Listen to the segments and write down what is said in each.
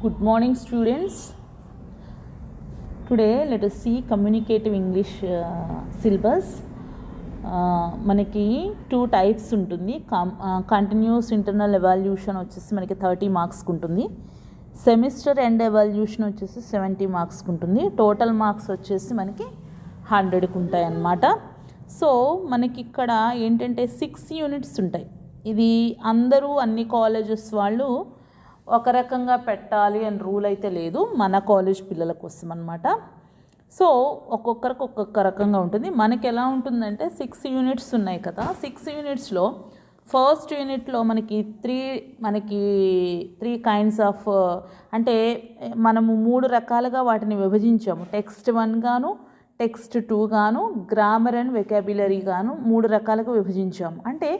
Good morning, students. Today let us see communicative English syllabus. మనకి 2 types ఉంటుంది. Continuous internal evaluation వచ్చేసి మనకి 30 మార్క్స్కి ఉంటుంది. సెమిస్టర్ ఎండ్ ఎవాల్యూషన్ వచ్చేసి 70 మార్క్స్కి ఉంటుంది. టోటల్ మార్క్స్ వచ్చేసి మనకి 100కి ఉంటాయి అన్నమాట. సో మనకి ఇక్కడ ఏంటంటే 6 యూనిట్స్ ఉంటాయి. ఇది అందరూ అన్ని కాలేజెస్ వాళ్ళు ఒక రకంగా పెట్టాలి అని రూల్ అయితే లేదు, మన కాలేజ్ పిల్లల కోసం అన్నమాట. సో ఒక్కొక్కరికి ఒక్కొక్క రకంగా ఉంటుంది. మనకి ఎలా ఉంటుందంటే 6 యూనిట్స్ ఉన్నాయి కదా, 6 యూనిట్స్లో ఫస్ట్ యూనిట్లో మనకి త్రీ కైండ్స్ ఆఫ్ అంటే మనము 3 రకాలుగా వాటిని విభజించాము. టెక్స్ట్ 1 గాను, టెక్స్ట్ 2 గాను, గ్రామర్ అండ్ వెకాబులరీ గాను 3 రకాలుగా విభజించాము. అంటే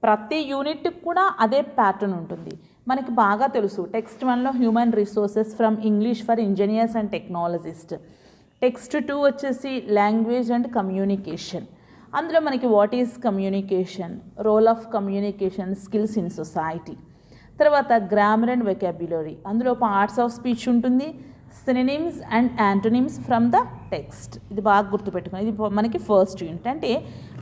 ప్రతి యూనిట్కి కూడా అదే ప్యాటర్న్ ఉంటుంది. మనకి బాగా తెలుసు టెక్స్ట్ 1లో human resources from English for engineers and technologist. Text 2 వచ్చేసి లాంగ్వేజ్ అండ్ కమ్యూనికేషన్. అందులో మనకి what is communication, role of communication skills in society. తర్వాత గ్రామర్ అండ్ వెకాబులరీ, అందులో పార్ట్స్ ఆఫ్ స్పీచ్ ఉంటుంది, synonyms and antonyms from the text. ఇది బాగా గుర్తుపెట్టుకుని, ఇది మనకి ఫస్ట్ యూనిట్. అంటే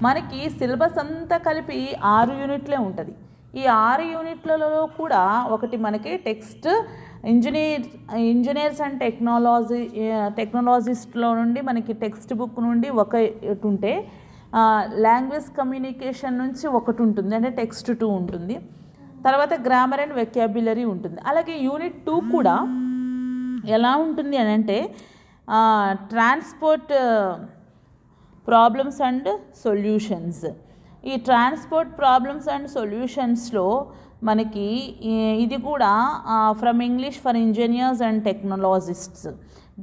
మనకి సిలబస్ అంతా కలిపి 6 యూనిట్లే ఉంటుంది. ఈ 6 యూనిట్లలో కూడా ఒకటి మనకి టెక్స్ట్ ఇంజనీర్స్ అండ్ టెక్నాలజిస్ట్లో నుండి మనకి టెక్స్ట్ బుక్ నుండి ఒకటి ఉంటే, లాంగ్వేజ్ కమ్యూనికేషన్ నుంచి ఒకటి ఉంటుంది, అంటే టెక్స్ట్ 2 ఉంటుంది. తర్వాత గ్రామర్ అండ్ వెకాబులరీ ఉంటుంది. అలాగే యూనిట్ 2 కూడా ఎలా ఉంటుంది అని అంటే ట్రాన్స్పోర్ట్ ప్రాబ్లమ్స్ అండ్ సొల్యూషన్స్. ఈ ట్రాన్స్పోర్ట్ ప్రాబ్లమ్స్ అండ్ సొల్యూషన్స్లో మనకి ఇది కూడా from English for engineers and టెక్నాలజిస్ట్స్,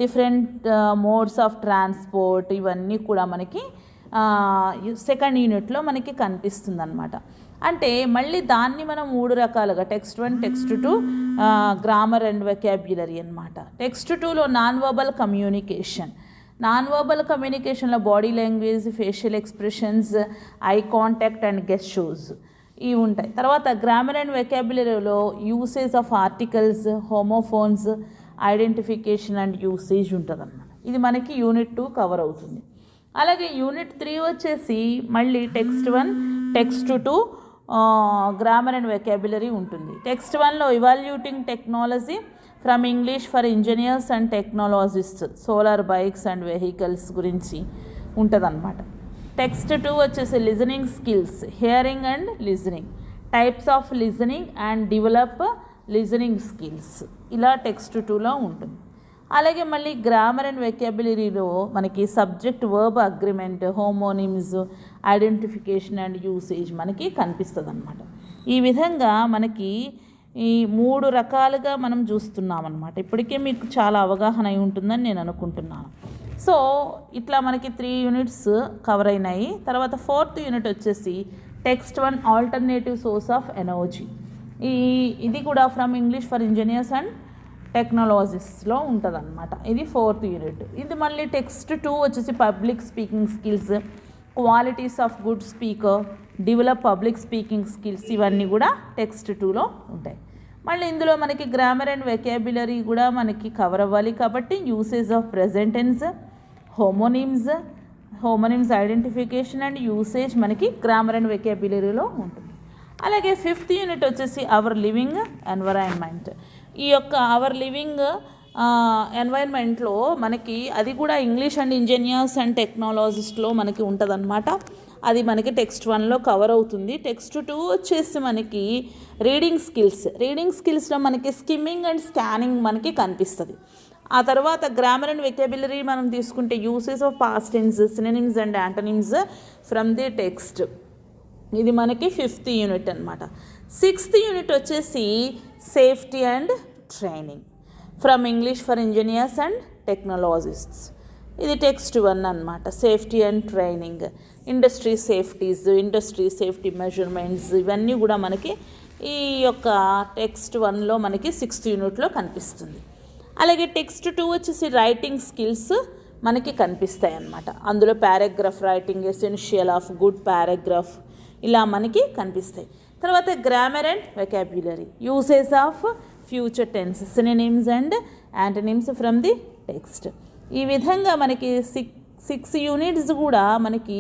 different modes of transport, ఇవన్నీ కూడా మనకి సెకండ్ యూనిట్లో మనకి కనిపిస్తుంది అన్నమాట. అంటే మళ్ళీ దాన్ని మనం 3 రకాలుగా text 1, text 2, grammar and vocabulary అనమాట. టెక్స్ట్ 2లో non verbal communication. Non verbal కమ్యూనికేషన్లో body language, facial expressions, eye contact and gestures ఇవి ఉంటాయి. తర్వాత గ్రామర్ అండ్ వెకాబులరీలో usage of articles, homophones, identification and usage ఉంటుంది అన్నమాట. ఇది మనకి యూనిట్ 2 కవర్ అవుతుంది. అలాగే యూనిట్ 3 వచ్చేసి మళ్ళీ text 1, text 2, grammar and vocabulary ఉంటుంది. టెక్స్ట్ 1లో evaluating technology from English for engineers and technologists, solar bikes and vehicles గురించి ఉంటుంది అన్నమాట. టెక్స్ట్ 2 వచ్చేసి listening skills, hearing and listening, types of listening and develop listening skills, ఇలా text 2లో ఉంటుంది. అలాగే మళ్ళీ గ్రామర్ అండ్ వెకాబులరీలో మనకి subject verb agreement, homonyms, identification and usage మనకి కనిపిస్తుంది అన్నమాట. ఈ విధంగా మనకి ఈ 3 రకాలుగా మనం చూస్తున్నాం అన్నమాట. ఇప్పటికే మీకు చాలా అవగాహన అయి ఉంటుందని నేను అనుకుంటున్నాను. సో ఇట్లా మనకి 3 యూనిట్స్ కవర్ అయినాయి. తర్వాత 4th యూనిట్ వచ్చేసి text 1 alternative source of energy. ఇది కూడా from English for engineers and టెక్నాలజిస్ట్లో ఉంటుంది అనమాట. ఇది 4th యూనిట్. ఇది మళ్ళీ టెక్స్ట్ 2 వచ్చేసి public speaking skills, qualities of good speaker, develop public speaking skills, ఇవన్నీ కూడా టెక్స్ట్ 2లో ఉంటాయి. మళ్ళీ ఇందులో మనకి గ్రామర్ అండ్ వెకాబులరీ కూడా మనకి కవర్ అవ్వాలి కాబట్టి usage of present tense, homonyms identification and usage మనకి గ్రామర్ అండ్ వెకాబులరీలో ఉంటుంది. అలాగే 5th యూనిట్ వచ్చేసి అవర్ లివింగ్ ఎన్వైరన్మెంట్. ఈ యొక్క అవర్ లివింగ్ ఎన్వైరన్మెంట్లో మనకి అది కూడా ఇంగ్లీష్ అండ్ ఇంజనీర్స్ అండ్ టెక్నాలజిస్ట్లో మనకి ఉంటుంది అనమాట. అది మనకి టెక్స్ట్ 1లో కవర్ అవుతుంది. టెక్స్ట్ 2 వచ్చేసి మనకి రీడింగ్ స్కిల్స్లో మనకి స్కిమ్మింగ్ అండ్ స్కానింగ్ మనకి కనిపిస్తుంది. ఆ తర్వాత గ్రామర్ అండ్ వెకాబులరీ మనం తీసుకుంటే usage of past tense, synonyms and antonyms from the text. ఇది మనకి 5th యూనిట్ అనమాట. 6th యూనిట్ వచ్చేసి safety and training from English for engineers and technologists. ఇది టెక్స్ట్ 1 అనమాట. Safety and training, industry safety measurements, ఇవన్నీ కూడా మనకి ఈ యొక్క టెక్స్ట్ 1లో మనకి 6th యూనిట్లో కనిపిస్తుంది. అలాగే టెక్స్ట్ 2 వచ్చేసి రైటింగ్ స్కిల్స్ మనకి కనిపిస్తాయి అన్నమాట. అందులో paragraph writing, essential of good paragraph, ఇలా మనకి కనిపిస్తాయి. తర్వాత grammar and vocabulary, usage of future tense, synonyms and antonyms from the text. ఈ విధంగా మనకి సిక్స్ యూనిట్స్ కూడా మనకి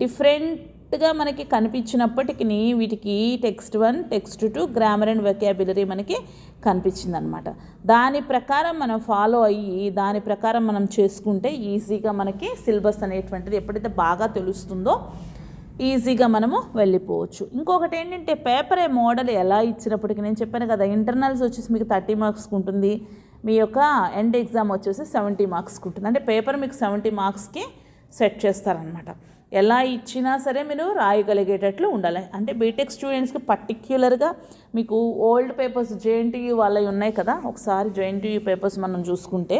డిఫరెంట్గా మనకి కనిపించినప్పటికీ వీటికి text 1, text 2, grammar and vocabulary మనకి కనిపించింది అనమాట. దాని ప్రకారం మనం ఫాలో అయ్యి దాని ప్రకారం మనం చేసుకుంటే ఈజీగా మనకి సిలబస్ అనేటువంటిది ఎప్పుడైతే బాగా తెలుస్తుందో ఈజీగా మనము వెళ్ళిపోవచ్చు. ఇంకొకటి ఏంటంటే పేపర్ మోడల్ ఎలా ఇచ్చినప్పటికీ నేను చెప్పాను కదా, ఇంటర్నల్స్ వచ్చేసి మీకు 30 మార్క్స్కి ఉంటుంది, మీ యొక్క ఎండ్ ఎగ్జామ్ వచ్చేసి 70 మార్క్స్కి ఉంటుంది. అంటే పేపర్ మీకు 70 మార్క్స్కి సెట్ చేస్తారనమాట. ఎలా ఇచ్చినా సరే మీరు రాయగలిగేటట్లు ఉండాలి. అంటే బీటెక్ స్టూడెంట్స్కి పర్టిక్యులర్గా మీకు ఓల్డ్ పేపర్స్ జేఎన్టీయూ వాళ్ళవి ఉన్నాయి కదా, ఒకసారి జేఎన్టీయూ పేపర్స్ మనం చూసుకుంటే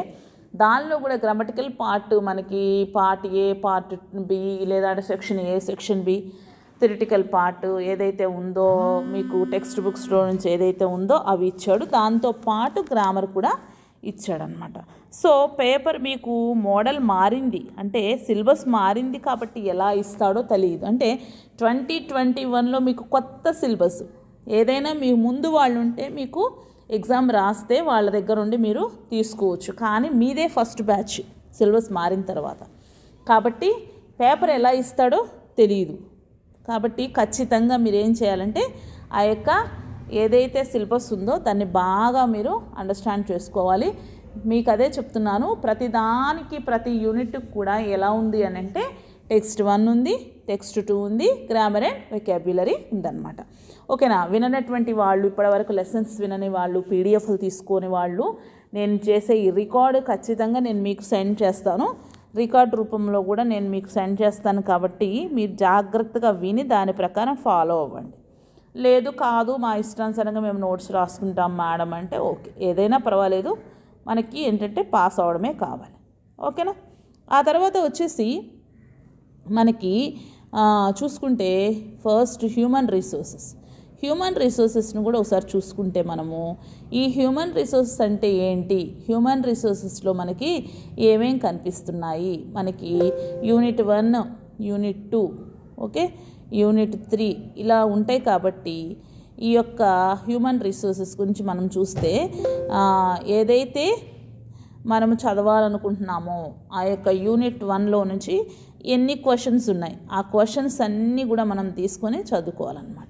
దానిలో కూడా గ్రామటికల్ పార్ట్ మనకి పార్ట్ ఏ, పార్ట్ బి, లేదా section A, section B, theoretical part ఏదైతే ఉందో మీకు టెక్స్ట్ బుక్స్లో నుంచి ఏదైతే ఉందో అవి ఇచ్చాడు. దాంతోపాటు గ్రామర్ కూడా ఇచ్చాడనమాట. సో పేపర్ మీకు మోడల్ మారింది అంటే సిలబస్ మారింది కాబట్టి ఎలా ఇస్తాడో తెలియదు. అంటే 2021లో మీకు కొత్త సిలబస్ ఏదైనా మీ ముందు వాళ్ళు ఉంటే మీకు ఎగ్జామ్ రాస్తే వాళ్ళ దగ్గర ఉండి మీరు తీసుకోవచ్చు. కానీ మీదే ఫస్ట్ బ్యాచ్ సిలబస్ మారిన తర్వాత కాబట్టి పేపర్ ఎలా ఇస్తాడో తెలియదు. కాబట్టి ఖచ్చితంగా మీరు ఏం చేయాలంటే ఆ యొక్క ఏదైతే సిలబస్ ఉందో దాన్ని బాగా మీరు అండర్స్టాండ్ చేసుకోవాలి. మీకు అదే చెప్తున్నాను, ప్రతిదానికి ప్రతి యూనిట్కి కూడా ఎలా ఉంది అని అంటే టెక్స్ట్ 1 ఉంది, టెక్స్ట్ 2 ఉంది, గ్రామర్ అండ్ వొకాబులరీ ఉందన్నమాట. ఓకేనా? విననటువంటి వాళ్ళు, ఇప్పటివరకు లెసన్స్ వినని వాళ్ళు, పీడిఎఫ్లు తీసుకొని వాళ్ళు, నేను చేసే ఈ రికార్డు ఖచ్చితంగా నేను మీకు సెండ్ చేస్తాను. రికార్డ్ రూపంలో కూడా నేను మీకు సెండ్ చేస్తాను. కాబట్టి మీరు జాగ్రత్తగా విని దాని ప్రకారం ఫాలో అవ్వండి. లేదు కాదు మా ఇష్టానుసారంగా మేము నోట్స్ రాసుకుంటాం మేడం అంటే ఓకే, ఏదైనా పర్వాలేదు, మనకి ఏంటంటే పాస్ అవడమే కావాలి. ఓకేనా? ఆ తర్వాత వచ్చేసి మనకి చూసుకుంటే ఫస్ట్ హ్యూమన్ రిసోర్సెస్ను కూడా ఒకసారి చూసుకుంటే మనము ఈ హ్యూమన్ రిసోర్సెస్ అంటే ఏంటి, హ్యూమన్ రిసోర్సెస్లో మనకి ఏమేం కనిపిస్తున్నాయి, మనకి యూనిట్ 1, యూనిట్ 2, ఓకే, యూనిట్ 3 ఇలా ఉంటాయి. కాబట్టి ఈ యొక్క హ్యూమన్ రిసోర్సెస్ గురించి మనం చూస్తే ఏదైతే మనము చదవాలనుకుంటున్నామో ఆ యొక్క యూనిట్ 1లో నుంచి ఎన్ని క్వశ్చన్స్ ఉన్నాయి ఆ క్వశ్చన్స్ అన్నీ కూడా మనం తీసుకొని చదువుకోవాలన్నమాట.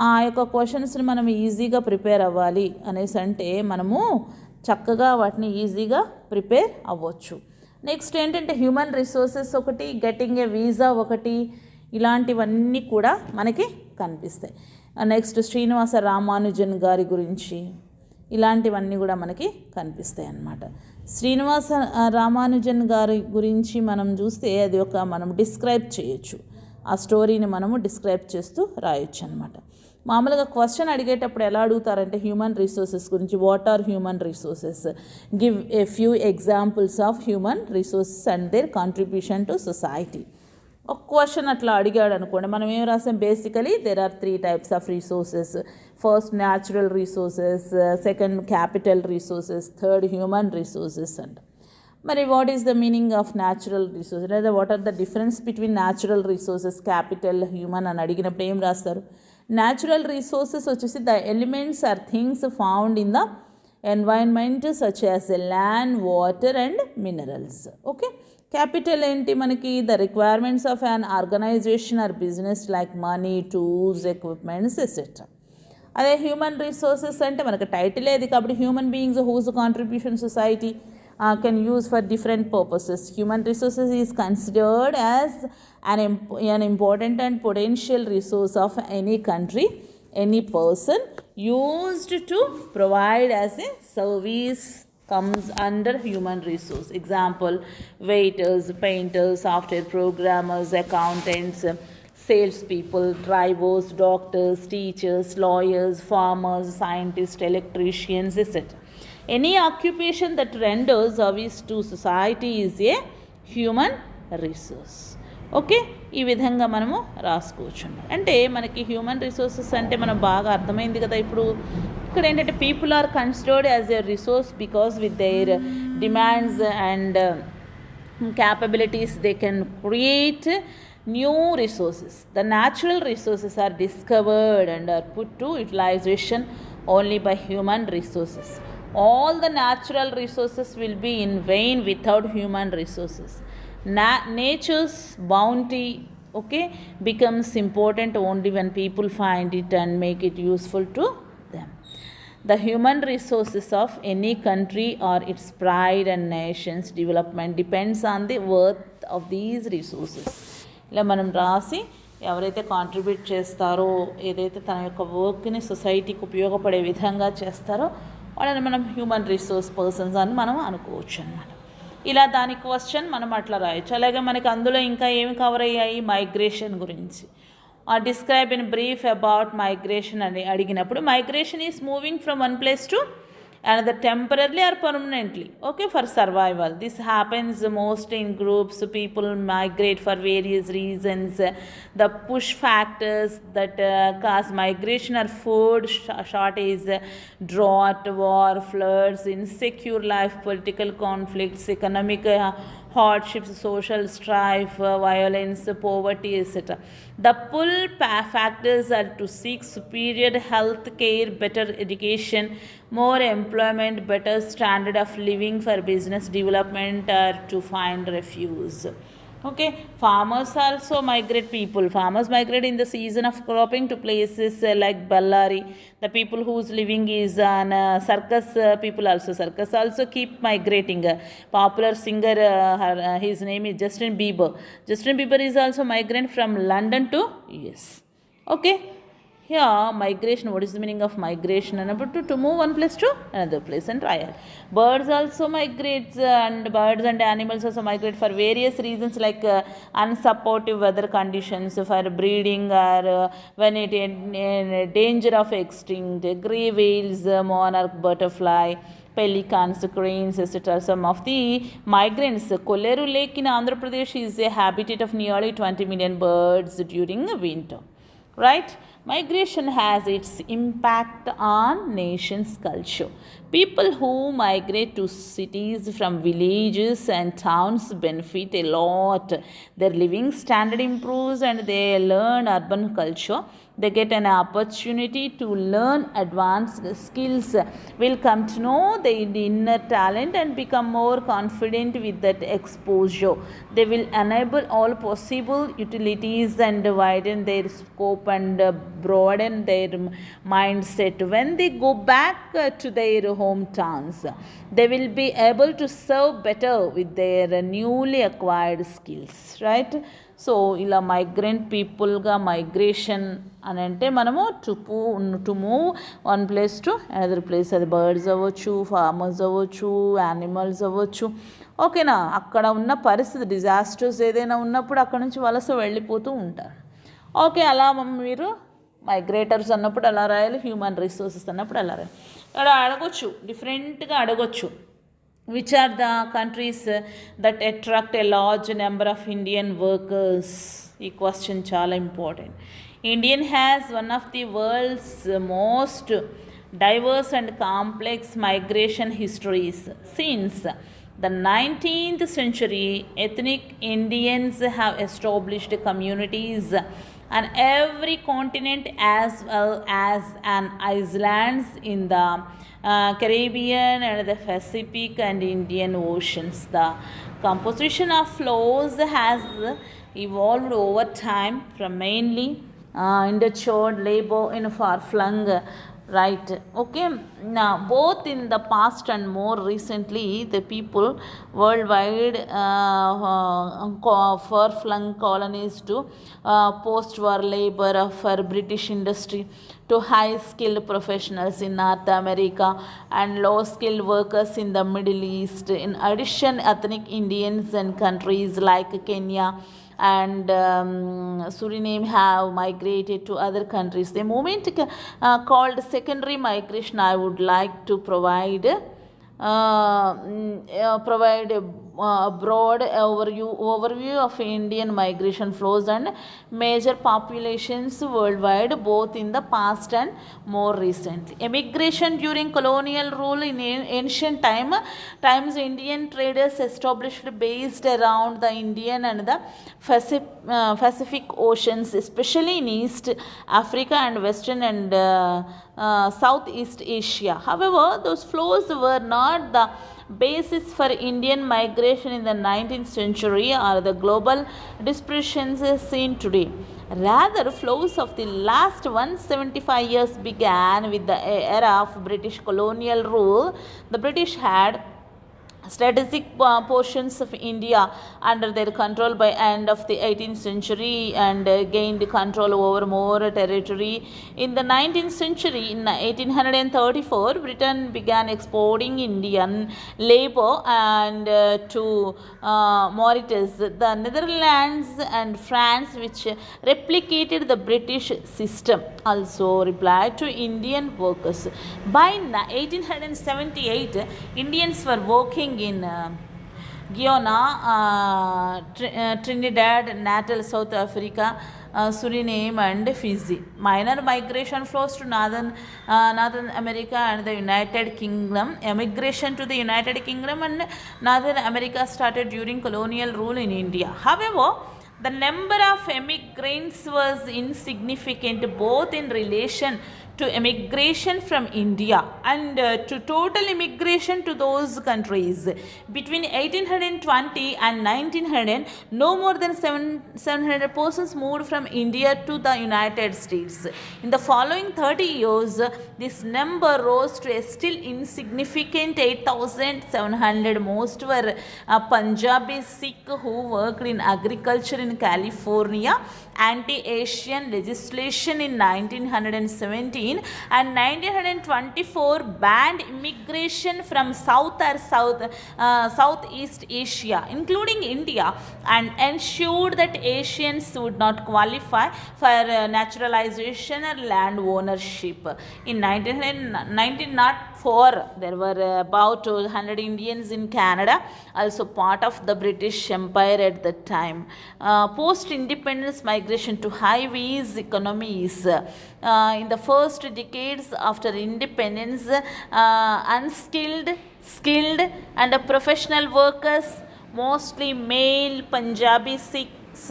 ఆ యొక్క క్వశ్చన్స్ని మనం ఈజీగా ప్రిపేర్ అవ్వాలి అనేసి అంటే మనము చక్కగా వాటిని ఈజీగా ప్రిపేర్ అవ్వచ్చు. నెక్స్ట్ ఏంటంటే హ్యూమన్ రిసోర్సెస్ ఒకటి, గెటింగ్ ఏ వీసా ఒకటి, ఇలాంటివన్నీ కూడా మనకి కనిపిస్తాయి. నెక్స్ట్ శ్రీనివాస రామానుజన్ గారి గురించి ఇలాంటివన్నీ కూడా మనకి కనిపిస్తాయి అన్నమాట. శ్రీనివాస రామానుజన్ గారి గురించి మనం చూస్తే అది ఒక మనం డిస్క్రైబ్ చేయొచ్చు, ఆ స్టోరీని మనము డిస్క్రైబ్ చేస్తూ రాయొచ్చు అనమాట. మామూలుగా క్వశ్చన్ అడిగేటప్పుడు ఎలా అడుగుతారంటే హ్యూమన్ రిసోర్సెస్ గురించి, what are human resources, give a few examples of human resources and their contribution to society. ఒక క్వశ్చన్ అట్లా అడిగాడు అనుకోండి, మనం ఏం రాసాం, basically there are 3 types of resources. First natural resources, second capital resources, third human resources అంట. మరి what is the meaning of natural resources, లేదా what are the difference between natural resources, capital, human అని అడిగినప్పుడు ఏం రాస్తారు? Natural resources వచ్చేసి the elements are things found in the environment such as land, water and minerals. Okay. Capital ఏంటి మనకి? The requirements of an organisation or business like money, tools, equipments etcetera. అదే human resources అంటే మనకు title ఏది కాబట్టి human beings whose contribution society can use for different purposes. Human resources is considered as an important and potential resource of any country, any person used to provide as a service comes under human resource. Example, waiters, painters, software programmers, accountants, salespeople, drivers, doctors, teachers, lawyers, farmers, scientists, electricians, etc. Any occupation that renders service to society is a human resource. Okay, ఈ విధంగా మనము రాసుకోవచ్చు. అంటే మనకి human resources అంటే మనం బాగా అర్థమైంది కదా. ఇప్పుడు ఇక్కడ ఏంటంటే people are considered as a resource because with their demands and capabilities they can create new resources. The natural resources are discovered and are put to utilization only by human resources. All the natural resources will be in vain without human resources. Nature's bounty, okay, becomes important only when people find it and make it useful to them. The human resources of any country or its pride and nation's development depends on the worth of these resources. ఇలా మనం రాసి ఎవరైతే contribute చేస్తారో, ఏదైతే తన యొక్క వర్క్ని సొసైటీకి ఉపయోగపడే విధంగా చేస్తారో వాళ్ళని మనం హ్యూమన్ రిసోర్స్ పర్సన్స్ అని మనం అనుకోవచ్చు అన్నమాట. ఇలా దాని క్వశ్చన్ మనం అట్లా రాయొచ్చు. అలాగే మనకి అందులో ఇంకా ఏమి కవర్ అయ్యాయి, మైగ్రేషన్ గురించి. Describe in brief about migration అని అడిగినప్పుడు, migration is moving from one place to another temporarily or permanently, okay, for survival. This happens mostly in groups. People migrate for various reasons. The push factors that cause migration are food shortage, drought, war, floods, insecure life, political conflicts, economic hardships, social strife, violence, poverty, etc. The pull factors are to seek superior health care, better education, more employment, better standard of living, for business development, or to find refuge. Okay, farmers also migrate people. Farmers migrate in the season of cropping to places like Ballari. The people whose living is on circus people also. Circus also keep migrating. Popular singer, his name is Justin Bieber. Justin Bieber is also migrant from London to US. Okay. Here, migration, what is the meaning of migration? To move one place to another place and trial. Birds also migrate, and birds and animals also migrate for various reasons, like unsupportive weather conditions, for breeding, or when it in danger of extinct. Grey whales, monarch butterfly, pelicans, cranes, etc. Some of the migrants. Kolleru Lake in Andhra Pradesh is a habitat of nearly 20 million birds during winter. Right? Migration has its impact on nation's culture. People who migrate to cities from villages and towns benefit a lot. Their living standard improves and they learn urban culture. They get an opportunity to learn advanced skills, will come to know their inner talent and become more confident with that exposure. They will enable all possible utilities and widen their scope and broaden their mindset. When they go back to their hometowns, they will be able to serve better with their newly acquired skills, right? So ఇలా migrant పీపుల్గా migration అని అంటే మనము to move one place to another place. అది birds అవ్వచ్చు, farmers అవ్వచ్చు, animals అవ్వచ్చు, ఓకేనా. అక్కడ ఉన్న పరిస్థితి డిజాస్టర్స్ ఏదైనా ఉన్నప్పుడు అక్కడ నుంచి వలస వెళ్ళిపోతూ ఉంటారు. ఓకే, అలా మీరు మైగ్రేటర్స్ అన్నప్పుడు అలా రాయాలి, హ్యూమన్ రిసోర్సెస్ అన్నప్పుడు అలా రాయాలి. అక్కడ అడగొచ్చు, డిఫరెంట్గా అడగొచ్చు. Which are the countries that attract a large number of Indian workers? ఈ క్వశ్చన్ చాలా important. Indian has one of the world's most diverse and complex migration histories. Since the 19th century, ethnic Indians have established communities on every continent as well as on islands in the Caribbean and the Pacific and Indian Oceans. The composition of flows has evolved over time from mainly indentured labor in far-flung, right? Okay, now both in the past and more recently, the people worldwide far-flung colonies to post-war labor for British industry, to high-skilled professionals in North America and low-skilled workers in the Middle East. In addition, ethnic Indians in countries like Kenya and Suriname have migrated to other countries. The movement called secondary migration, I would like to provide broad overview of Indian migration flows and major populations worldwide, both in the past and more recently. Immigration during colonial rule in ancient times, Indian traders established based around the Indian and the Pacific Oceans, especially in East Africa and Western and Southeast Asia. However, those flows were not the basis for Indian migration in the 19th century or the global dispersions seen today. Rather, flows of the last 175 years began with the era of British colonial rule. The British had strategic portions of India under their control by end of the 18th century and gained control over more territory. In the 19th century, in 1834, Britain began exporting Indian labor and to Mauritius, the Netherlands and France, which replicated the British system, also replied to Indian workers. By 1878, Indians were working in Guyana, Trinidad, Natal, South Africa, Suriname and Fiji. Minor migration flows to Northern America and the United Kingdom. Emigration to the United Kingdom and Northern America started during colonial rule in India. However, the number of emigrants was insignificant both in relation to immigration from India and to total immigration to those countries. Between 1820 and 1900, no more than 700 persons moved from India to the United States. In the following 30 years, this number rose to a still insignificant 8,700. Most were Punjabi Sikh who worked in agriculture in California. Anti-Asian legislation in 1917 and 1924 banned immigration from Southeast Asia, including India, and ensured that Asians would not qualify for naturalization or land ownership. In 1904, there were about 100 Indians in Canada, also part of the British Empire at the time. Post-independence migration to highways economies. In the first decades after independence, unskilled, skilled and professional workers, mostly male Punjabi Sikhs,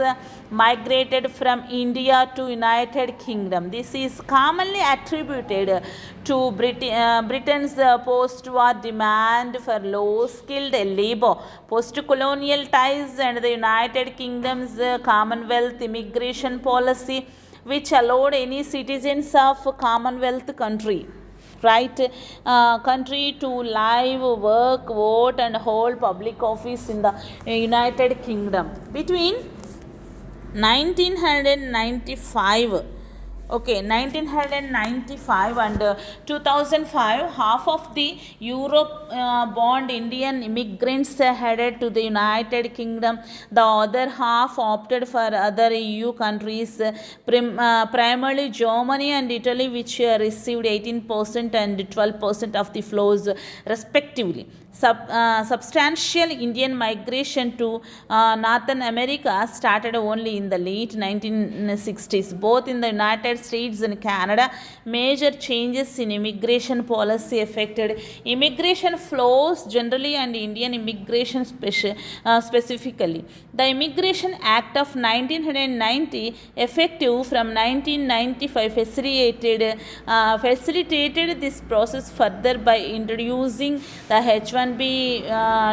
migrated from India to United Kingdom. This is commonly attributed to Britain's post-war demand for low-skilled labor, post-colonial ties and the United Kingdom's Commonwealth immigration policy, which allowed any citizens of Commonwealth country to live, work, vote and hold public office in the United Kingdom. Between 1995 and 2005, half of the Europe-bound Indian immigrants headed to the United Kingdom. The other half opted for other EU countries, primarily Germany and Italy, which received 18% and 12% of the flows respectively. Substantial Indian migration to Northern America started only in the late 1960s. Both in the United States and Canada, major changes in immigration policy affected immigration flows generally and Indian immigration specifically. The Immigration Act of 1990, effective from 1995, facilitated this process further by introducing the H1B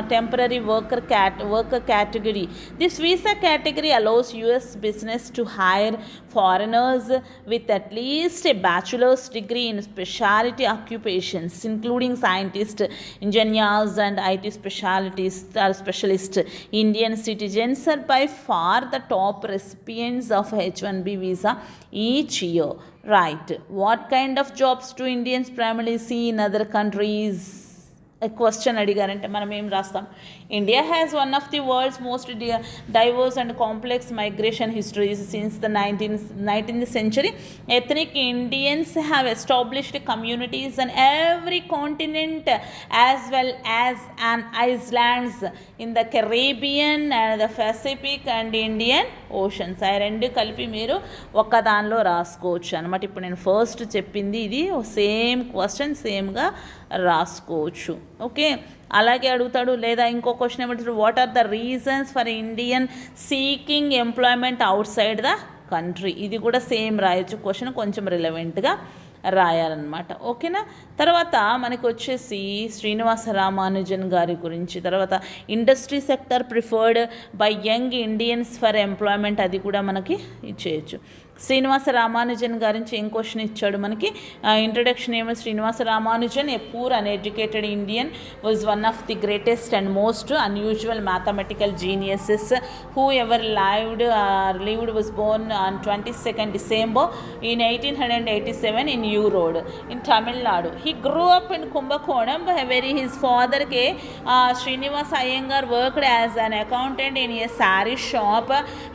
temporary worker category. This visa category allows US business to hire foreigners with at least a bachelor's degree in specialty occupations, including scientists, engineers, and IT specialists. Indian citizens are by far the top recipients of H1B visa each year. Right. What kind of jobs do Indians primarily see in other countries? Question అడిగారంటే మనం ఏం రాస్తాం? India has one of the world's most diverse and complex migration histories since the 19th century. Ethnic Indians have established communities on every continent as well as on islands in the Caribbean and the Pacific and Indian Oceans. ఆ రెండు కలిపి మీరు ఒక దానిలో రాసుకోవచ్చు అనమాట. ఇప్పుడు నేను ఫస్ట్ చెప్పింది ఇది సేమ్ క్వశ్చన్ సేమ్గా రాసుకోవచ్చు. ఓకే, అలాగే అడుగుతాడు. లేదా ఇంకో క్వశ్చన్ ఏమంటాడు, what are the reasons for Indian seeking employment outside the country? ఇది కూడా సేమ్ రాయొచ్చు, క్వశ్చన్ కొంచెం రిలవెంట్గా రాయాలన్నమాట. ఓకేనా. తర్వాత మనకు వచ్చేసి శ్రీనివాస రామానుజన్ గారి గురించి, తర్వాత industry sector preferred by young Indians for employment, అది కూడా మనకి ఇచ్చేయచ్చు. శ్రీనివాస రామానుజన్ గురించి ఏం క్వశ్చన్ ఇచ్చాడు మనకి? ఇంట్రడక్షన్ ఏమో, Srinivasa Ramanujan a poor uneducated Indian was one of the greatest and most unusual mathematical geniuses who ever lived was born on 22nd December in 1887 in U Road in Tamil Nadu. He grew up in Kumbakonam where his father Srinivas Iyengar worked as an accountant in a saree shop.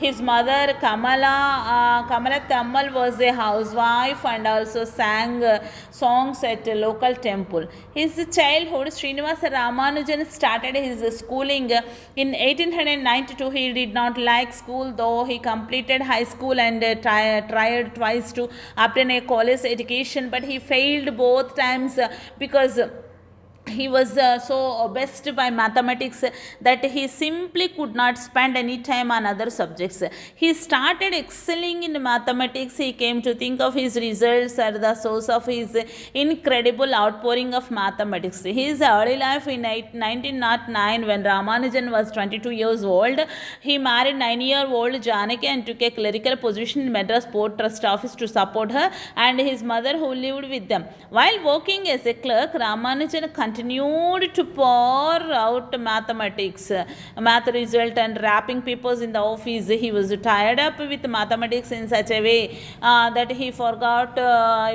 His mother Kamala Tammal was a housewife and also sang songs at a local temple. His childhood, Srinivasa Ramanujan started his schooling in 1892. He did not like school, though he completed high school and tried twice to obtain a college education, but he failed both times because he was so obsessed by mathematics that he simply could not spend any time on other subjects. He started excelling in mathematics. He came to think of his results as the source of his incredible outpouring of mathematics. His early life in 1909, when Ramanujan was 22 years old, he married 9-year-old Janaki and took a clerical position in Madras Port Trust Office to support her and his mother, who lived with them. While working as a clerk, Ramanujan continued to pour out math result and wrapping papers in the office. He was tied up with mathematics in such a way that he forgot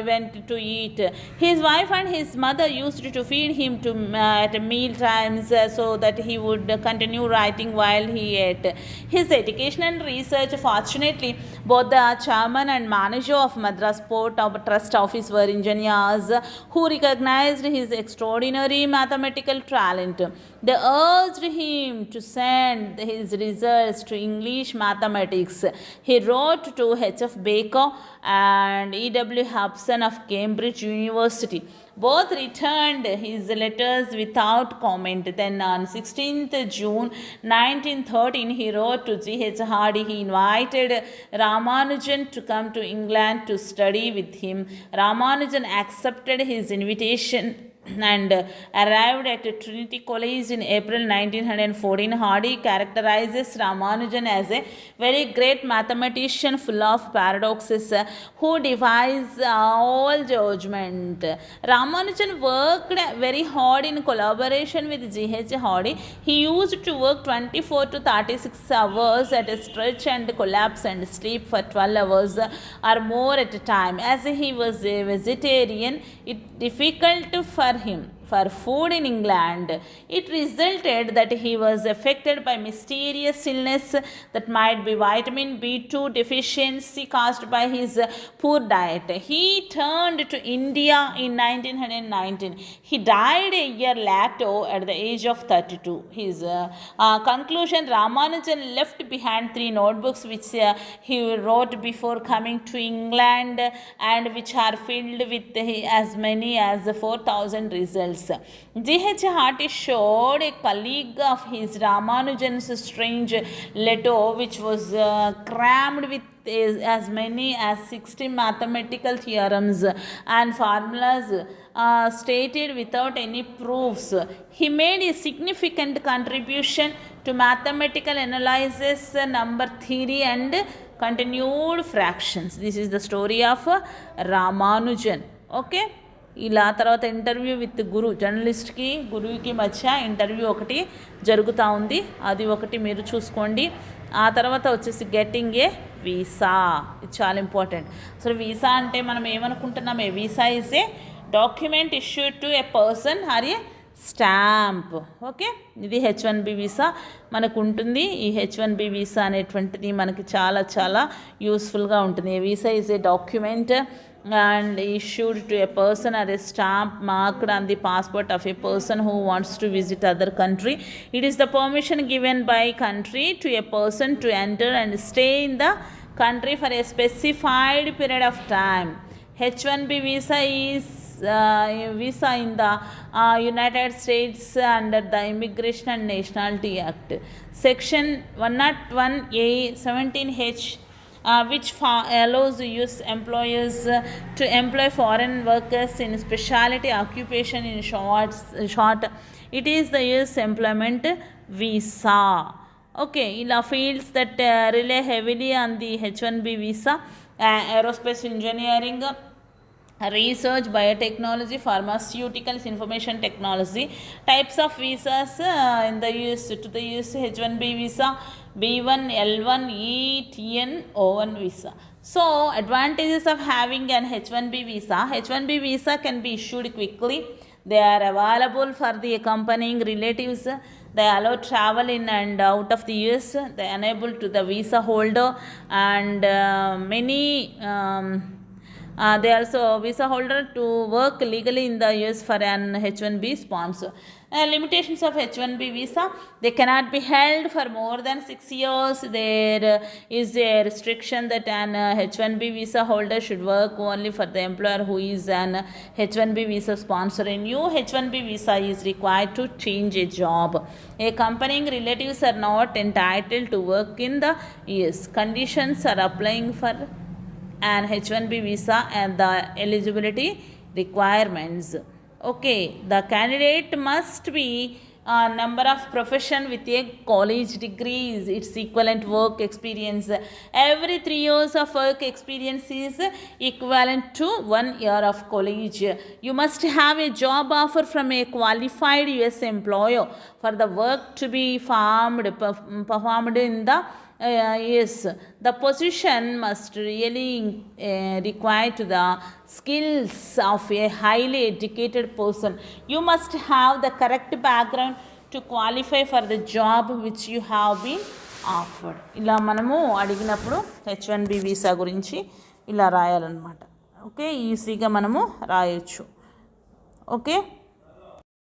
when to eat. His wife and his mother used to feed him at meal times so that he would continue writing while he ate. His education and research, fortunately, both the chairman and manager of Madras Port Trust Office were engineers who recognized his extraordinary mathematical talent. They urged him to send his results to English mathematics. He wrote to H.F. Baker and E.W. Hobson of Cambridge University. Both returned his letters without comment. Then on 16th June 1913, he wrote to G.H. Hardy. He invited Ramanujan to come to England to study with him. Ramanujan accepted his invitation and arrived at Trinity College in April 1914. Hardy characterizes Ramanujan as a very great mathematician full of paradoxes who defies all judgment. Ramanujan worked very hard in collaboration with G.H. Hardy. He used to work 24 to 36 hours at a stretch and collapse and sleep for 12 hours or more at a time. As he was a vegetarian, it difficult for him for food in England. It resulted that he was affected by mysterious illness that might be vitamin B2 deficiency caused by his poor diet. He turned to India in 1919. He died a year later at the age of 32. His conclusion, Ramanujan left behind 3 notebooks which he wrote before coming to England and which are filled with as many as 4,000 results. G.H. Hardy showed a colleague of his Ramanujan's strange letter which was crammed with as many as 60 mathematical theorems and formulas stated without any proofs. He made a significant contribution to mathematical analysis, number theory and continued fractions. This is the story of Ramanujan. Okay. ఇలా తర్వాత interview with గురు, జర్నలిస్ట్కి గురువుకి మధ్య interview ఒకటి జరుగుతూ ఉంది, అది ఒకటి మీరు చూసుకోండి. ఆ తర్వాత వచ్చేసి గెట్టింగ్ ఏ వీసా, ఇది చాలా ఇంపార్టెంట్. అసలు వీసా అంటే మనం ఏమనుకుంటున్నాం? A visa is a document issued to a person or a stamp. Okay, ఇది H1B వీసా మనకు ఉంటుంది. ఈ H1B వీసా అనేటువంటిది మనకి చాలా చాలా యూస్ఫుల్గా ఉంటుంది. A visa is a document and issued to a person or a stamp marked on the passport of a person who wants to visit other country. It is the permission given by country to a person to enter and stay in the country for a specified period of time. H1B visa is visa in the United States under the Immigration and Nationality Act. Section 101A 17H which allows US employers to employ foreign workers in specialty occupation. In short, it is the US employment visa. Okay, in fields that rely heavily on the H1B visa, aerospace engineering, research, biotechnology, pharmaceuticals, information technology. Types of visas in the US. To the US, H1B visa, B1, L1, E, TN, O1 visa. So advantages of having an H1B visa. H1B visa can be issued quickly. They are available for the accompanying relatives. They allow travel in and out of the US. They enable to the visa holder and many they also visa holder to work legally in the US for an H1B sponsor. Limitations of H1B visa: they cannot be held for more than 6 years. There is a restriction that an H1B visa holder should work only for the employer who is an H1B visa sponsor. A new H1B visa is required to change a job. Accompanying relatives are not entitled to work in the US. Conditions are applying for an H1B visa and the eligibility requirements. Okay, the candidate must be a number of profession with a college degree, its equivalent work experience. Every 3 years of work experience is equivalent to 1 year of college. You must have a job offer from a qualified US employer for the work to be performed in the yes, the position must really require to the skills of a highly educated person. You must have the correct background to qualify for the job which you have been offered. ఇలా మనము అడిగినప్పుడు H1B visa గురించి ఇలా రాయాలన్నమాట. Okay, ఈజీగా మనము రాయొచ్చు. Okay.